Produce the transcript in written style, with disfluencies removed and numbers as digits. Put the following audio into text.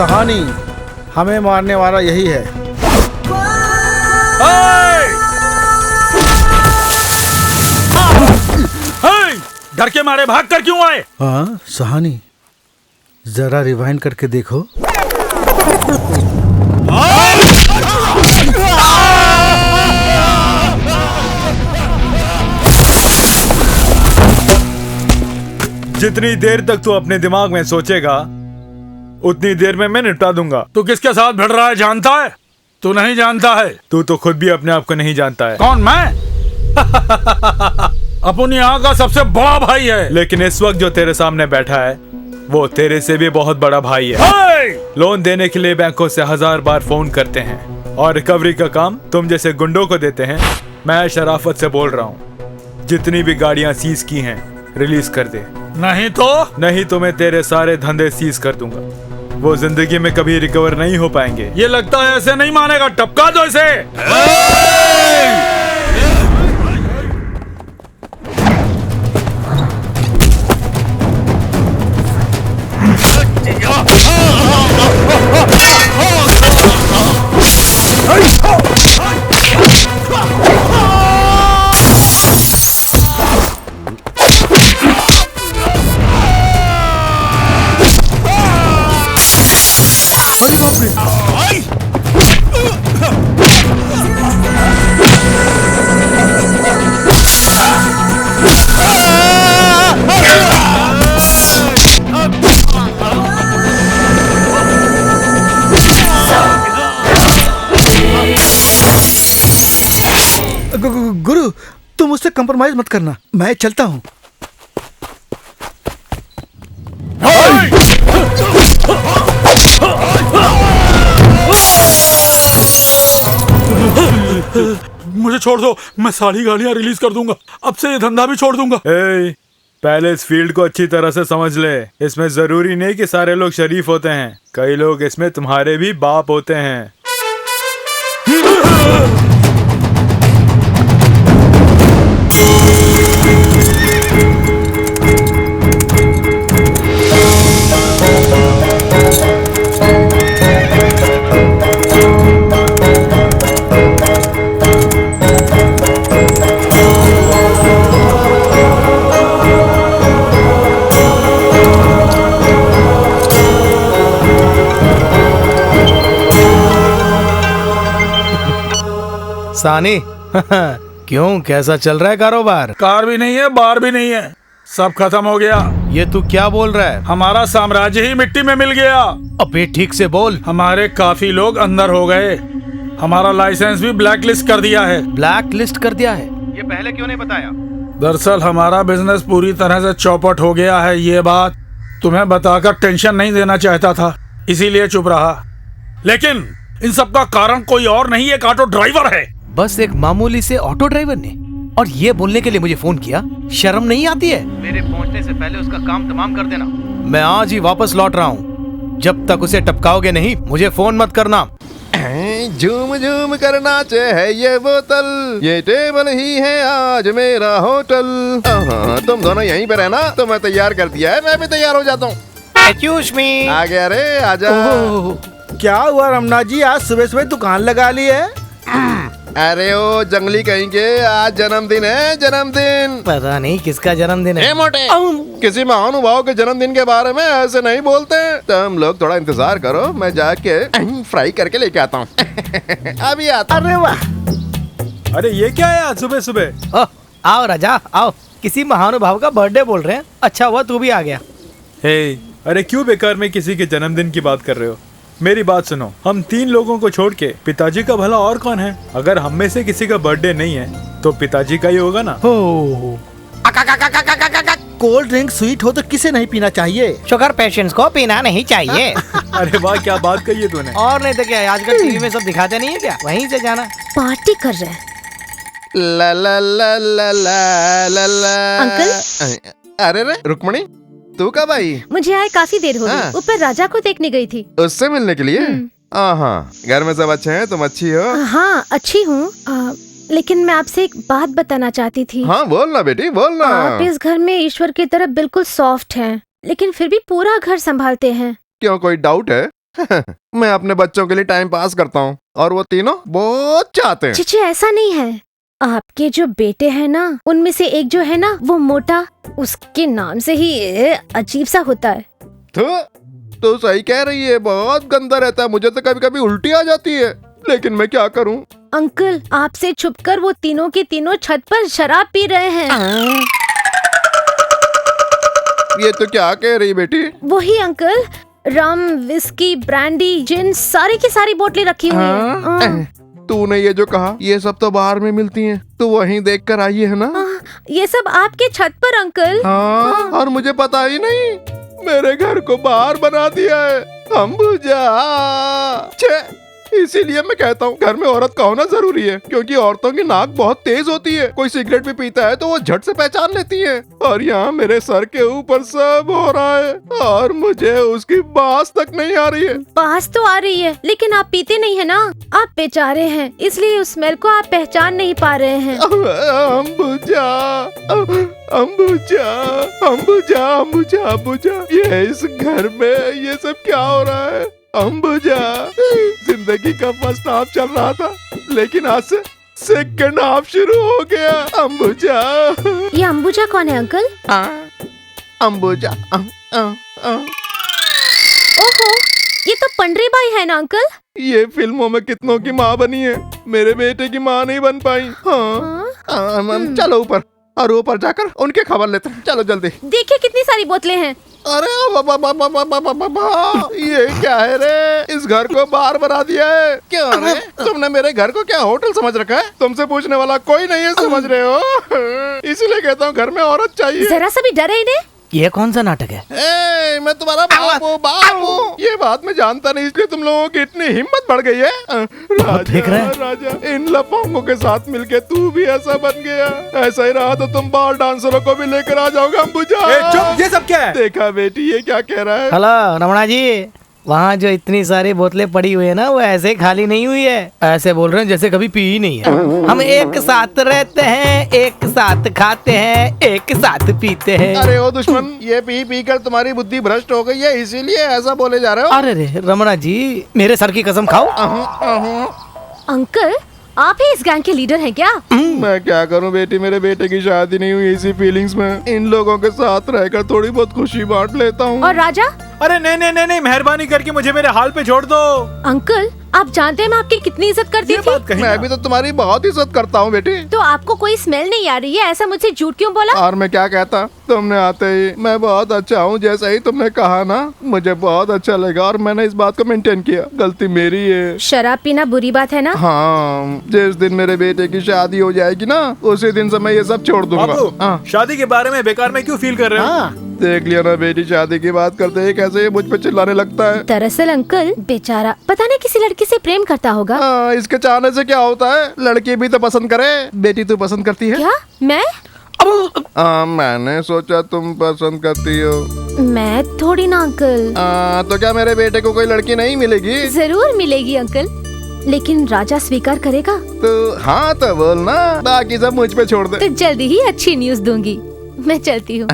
सहानी, हमें मारने वाला यही है। डर के मारे भाग कर क्यों आए? हाँ सहानी, जरा रिवाइंड करके देखो। जितनी देर तक तू अपने दिमाग में सोचेगा उतनी देर में मैं निपटा दूंगा। तू किसके साथ भिड़ रहा है जानता है? तू नहीं जानता है। तू तो खुद भी अपने आप को नहीं जानता है। कौन, मैं? अपनी यहाँ का सबसे बड़ा भाई है। लेकिन इस वक्त जो तेरे सामने बैठा है वो तेरे से भी बहुत बड़ा भाई है। लोन देने के लिए बैंकों से 1000 बार फोन करते हैं और रिकवरी का काम तुम जैसे गुंडों को देते हैं। मैं शराफत से बोल रहा हूँ, जितनी भी गाड़ियाँ सीज की हैं रिलीज कर दे, नहीं तो मैं तेरे सारे धंधे सीज कर दूंगा। वो जिंदगी में कभी रिकवर नहीं हो पाएंगे। ये लगता है ऐसे नहीं मानेगा, टपका दो इसे। गुरु, तुम मुझसे कंप्रोमाइज मत करना, मैं चलता हूँ। मुझे छोड़ दो, मैं सारी गाड़ियाँ रिलीज कर दूंगा। अब से ये धंधा भी छोड़ दूंगा। पहले इस फील्ड को अच्छी तरह से समझ ले। इसमें जरूरी नहीं कि सारे लोग शरीफ होते हैं, कई लोग इसमें तुम्हारे भी बाप होते हैं। सानी क्यों, कैसा चल रहा है कारोबार? कार भी नहीं है, बार भी नहीं है, सब खत्म हो गया। ये तू क्या बोल रहा है? हमारा साम्राज्य ही मिट्टी में मिल गया। अबे ठीक से बोल। हमारे काफी लोग अंदर हो गए, हमारा लाइसेंस भी ब्लैक लिस्ट कर दिया है। ब्लैक लिस्ट कर दिया है? ये पहले क्यों नहीं बताया? दरअसल हमारा बिजनेस पूरी तरह से चौपट हो गया है। ये बात तुम्हें बताकर टेंशन नहीं देना चाहता था, इसीलिए चुप रहा। लेकिन इन सब का कारण कोई और नहीं, एक ऑटो ड्राइवर है। बस एक मामूली से ऑटो ड्राइवर ने, और ये बोलने के लिए मुझे फोन किया? शर्म नहीं आती है? मेरे पहुंचने से पहले उसका काम तमाम कर देना। मैं आज ही वापस लौट रहा हूँ, जब तक उसे टपकाओगे नहीं मुझे फोन मत करना। झूम झूम करना चाहे ये बोतल, ये टेबल ही है आज मेरा होटल। तुम दोनों यहीं पे रहना, तो मैं तैयार कर दिया है, मैं भी तैयार हो जाता हूँ। आ गया रे, आजा। क्या हुआ रमना जी, आज सुबह सुबह दुकान लगा ली है? अरे ओ जंगली कहीं के, आज जन्मदिन है, जन्मदिन। पता नहीं किसका जन्मदिन है। मोटे, किसी महानुभाव के जन्मदिन के बारे में ऐसे नहीं बोलते। तुम लोग थोड़ा इंतजार करो, मैं जाके फ्राई करके लेके आता हूँ। अभी आता। अरे वाह, अरे ये क्या है आज सुबह सुबह? आओ राजा आओ, किसी महानुभाव का बर्थडे बोल रहे हैं। अच्छा हुआ तू भी आ गया। अरे क्यों बेकार में किसी के जन्मदिन की बात कर रहे हो? मेरी बात सुनो, हम 3 लोगों को छोड़ के पिताजी का भला और कौन है? अगर हम में से किसी का बर्थडे नहीं है तो पिताजी का ही होगा ना। कोल्ड ड्रिंक स्वीट हो तो किसे नहीं पीना चाहिए? शुगर पेशेंट्स को पीना नहीं चाहिए। अरे वाह, क्या बात कही है तूने। और नहीं तो क्या, आजकल टीवी में सब दिखाते नहीं है क्या? वहीं से जाना। पार्टी कर रहे हैं। ला ला ला ला ला ला ला। अंकल? अरे रे रुक्मणी, तू कब आई? मुझे आए काफी देर हो गई। ऊपर राजा को देखने गई थी। उससे मिलने के लिए? हाँ, घर में सब अच्छे हैं? तुम अच्छी हो? हाँ अच्छी हूँ, लेकिन मैं आपसे एक बात बताना चाहती थी। हाँ बोलना बेटी, बोलना। आप इस घर में ईश्वर की तरफ बिल्कुल सॉफ्ट हैं, लेकिन फिर भी पूरा घर संभालते हैं। क्यों, कोई डाउट है? मैं अपने बच्चों के लिए टाइम पास करता हूँ और वो तीनों बहुत चाहते हैं। चीची ऐसा नहीं है। आपके जो बेटे हैं ना, उनमें से एक जो है ना वो मोटा, उसके नाम से ही अजीब सा होता है। तो सही कह रही है, बहुत गंदा रहता है। मुझे तो कभी कभी उल्टी आ जाती है, लेकिन मैं क्या करूँ। अंकल आपसे छुपकर वो तीनों के तीनों छत पर शराब पी रहे हैं। ये तो क्या कह रही बेटी? वही अंकल, रम, विस्की, ब्रांडी, जिन, सारी की सारी बोतलें रखी हुई हैं। तूने ये जो कहा ये सब तो बाहर में मिलती हैं, तो वहीं देख कर आई है ना? ये सब आपके छत पर अंकल। हाँ, और मुझे पता ही नहीं। मेरे घर को बाहर बना दिया है अंबुजा। छे, इसीलिए मैं कहता हूँ घर में औरत का होना जरूरी है, क्योंकि औरतों की नाक बहुत तेज होती है। कोई सिगरेट भी पीता है तो वो झट से पहचान लेती है। और यहाँ मेरे सर के ऊपर सब हो रहा है और मुझे उसकी बास तक नहीं आ रही है। बास तो आ रही है, लेकिन आप पीते नहीं है ना। आप बेचारे हैं, इसलिए उस स्मेल को आप पहचान नहीं पा रहे हैं। अंबुजा, अंबुजा, अंबुजा, अंबुजा, अंबुजा, ये इस घर में ये सब क्या हो रहा है? अंबुजा, जिंदगी का फर्स्ट हाफ चल रहा था, लेकिन आज से सेकंड हाफ शुरू हो गया। अंबुजा, ये अंबुजा कौन है अंकल? अंबुजा, ओहो, ये तो पंडरी बाई है ना अंकल? ये फिल्मों में कितनों की माँ बनी है, मेरे बेटे की माँ नहीं बन पाई। हाँ, चलो ऊपर, और ऊपर जाकर उनके खबर लेते हैं। चलो जल्दी। देखिए कितनी सारी बोतलें हैं। अरे ये क्या है रे? इस घर को बार बना दिया है। क्यों रे? तुमने मेरे घर को क्या होटल समझ रखा है? तुमसे पूछने वाला कोई नहीं है, समझ रहे हो? इसीलिए कहता हूँ घर में औरत चाहिए। जरा सा भी डरे इन्हें। ये कौन सा नाटक है? मैं तुम्हारा बाप हूँ। ये बात मैं जानता नहीं, इसलिए तुम लोगों की इतनी हिम्मत बढ़ गई है। फेंक रहा है। राजा, इन लफंगों के साथ मिलके तू भी ऐसा बन गया। ऐसा ही रहा तो तुम बाल डांसरों को भी लेकर आ जाओगे अंबुजा। चुप, ये सब क्या है? देखा बेटी, ये क्या कह रहा है? हेलो रमणा जी, वहाँ जो इतनी सारी बोतलें पड़ी हुई है ना, वो ऐसे खाली नहीं हुई है। ऐसे बोल रहे हैं जैसे कभी पी ही नहीं है। हम एक साथ रहते हैं, एक साथ खाते हैं, एक साथ पीते हैं। अरे ओ दुश्मन, ये पी पी कर तुम्हारी बुद्धि भ्रष्ट हो गई है, इसीलिए ऐसा बोले जा रहे हो। अरे रे रमणा जी, मेरे सर की कसम खाओ। अंकल आप ही इस गैंग के लीडर हैं क्या? मैं क्या करूं बेटी, मेरे बेटे की शादी नहीं हुई, इसी फीलिंग्स में इन लोगों के साथ रहकर थोड़ी बहुत खुशी बांट लेता हूँ। और राजा? अरे नहीं नहीं नहीं नहीं, मेहरबानी करके मुझे मेरे हाल पे छोड़ दो। अंकल आप जानते हैं मैं आपकी कितनी इज्जत करती ये थी। बात कही मैं ना। भी तो तुम्हारी बहुत इज्जत करता हूँ बेटी। तो आपको कोई स्मेल नहीं आ रही है, ऐसा मुझसे झूठ क्यों बोला? और मैं क्या कहता, तुमने आते ही मैं बहुत अच्छा हूँ जैसा ही तुमने कहा ना, मुझे बहुत अच्छा लगा और मैंने इस बात को मेंटेन किया। गलती मेरी है। शराब पीना बुरी बात है ना? हाँ, जिस दिन मेरे बेटे की शादी हो जाएगी ना, उसी दिन से मैं ये सब छोड़ दूंगा। बाबू, हाँ, शादी के बारे में बेकार में क्यों फील कर रहे हो? देख लिया ना बेटी, शादी की बात करते ही कैसे ये मुझ पे चिल्लाने लगता है। दरअसल अंकल बेचारा पता नहीं किसी लड़की से प्रेम करता होगा। हाँ, इसके चाहने से क्या होता है, लड़की भी तो पसंद करे। बेटी तू पसंद करती है? क्या? मैं? मैंने सोचा तुम पसंद करती हो। मैं थोड़ी ना अंकल। तो क्या मेरे बेटे को कोई लड़की नहीं मिलेगी? जरूर मिलेगी अंकल, लेकिन राजा स्वीकार करेगा तो हाँ तो बोल ना, बाकी सब मुझ पे छोड़ दे। तो जल्दी ही अच्छी न्यूज दूंगी। मैं चलती हूँ।